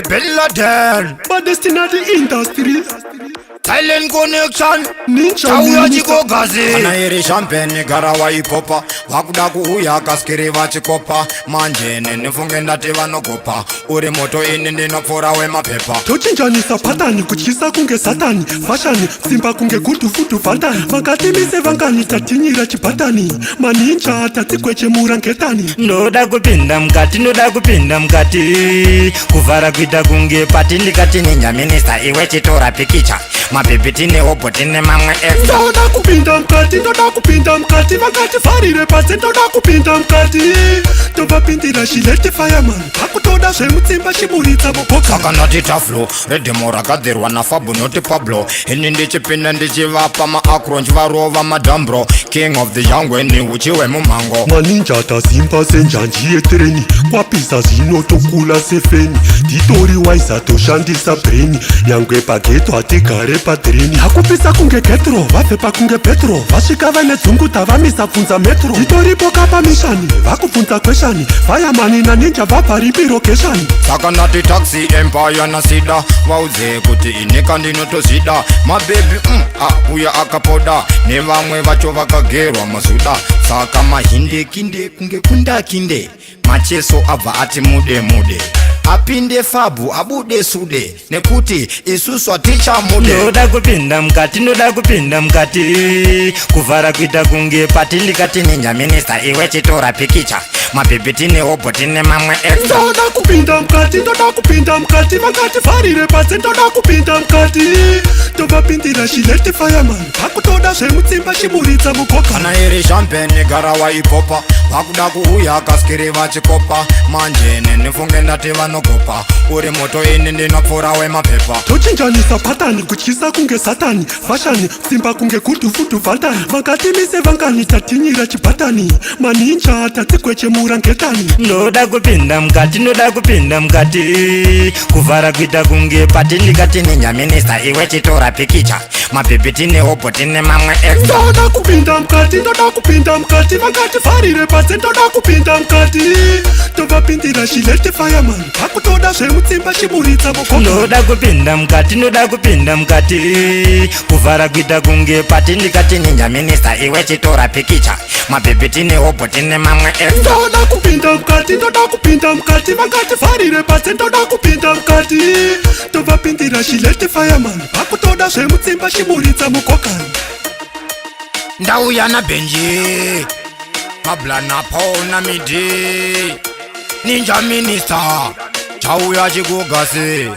Belladen, but destined industry. Thailand connection, Ninja Chauya minister. Chico Gazi. Anairi champagne garawa ipopa wakuda kuuya kaskiri vachikopa manjene nifungenda tivanokopa uri moto ini ndinopfura wemapepa tochinjanisa patani kutyisa kunge satani fashani simba kunge gudufudu vhandani vakatimise vangani tatinyira chibhatani maninja tatigwechemura ngetani Ndoda kupinda mukati kuvhara kuita kunge pati ndikati ninja minister iwe chitora pikicha mabhebhi tine obo tine mamwe extra ndoda kupinda mukati vakati vharire pasi ndoda kupinda mukati tovapindira shileti fireman vakutoda zvemutsimba chiburitsa muboka saka ndati taflo redhemo rakadzirwa nafabu noti pablo ini ndichipinda ndichivapa maakro nchivarova madambro king of the yangweni uchiwe mumango maninja tasimba senjanji yetreni kwapisa zvinotokula sefeni titori waisa toshandisa breni nyangwe pageto hatigare padreni hakupisa kunge getro vabvepa kunge petro vasvika vaine dzungu tavamisa bvunza metro titoripo kapamishani vakubvunza kweshani vayamani naninja vabva ripi rokeshani saka ndati taxi empire nasida vaudze kuti inika ndinotozvida mabhebhi uya akapoda nevamwe vacho vakagerwa mazuda saka mahindekinde kunge kundakinde macheso abva ati mude apinde fabu abude sude nekuti isusu hatichamude Ndoda kupinda mukati kuvhara kuita kunge pati ndikati ninja minister iwe chitora pikicha mabhebhi tine obo tine mamwe extra ndoda kupinda mukati vakati vharire pasi ndoda kupinda mukati tovapindira shileti fireman vakutoda zvemutsimba chiburitsa muboka kana iri champagne garawa ipopa vakuda kuuya kaskiri vachikopa manjene nifunge ndati vanogopa uri moto ini ndinopfura wemapepa tochinjanisa patani kutyisa kunge satani fashani simba kunge gudufudu vhandani vakatimise vangani tatinyira chibhatani maninja tatigwechemura ngetani Ndoda kupinda mukati kuvhara kuita kunge pati ndikati ninja minister iwe chitora pikicha mabhebhi tine obo tine mamwe extra ndoda kupinda mukati vakati vharire pasi ndoda kupinda mukati tovapindira shileti fireman vakutoda zvemutsimba chiburitsa muboka Ndoda kupinda mukati kuvhara kuita kunge pati ndikati ninja minister iwe chitora pikicha mabhebhi tine obo tine mamwe extra ndoda kupinda mukati vakati vharire pasi ndoda kupinda mukati tovapindira shileti fireman vakutoda zvemutsimba chiburitsa mukokani ndauya nabhenji mablana paona midi ninja minister chauya chikugasi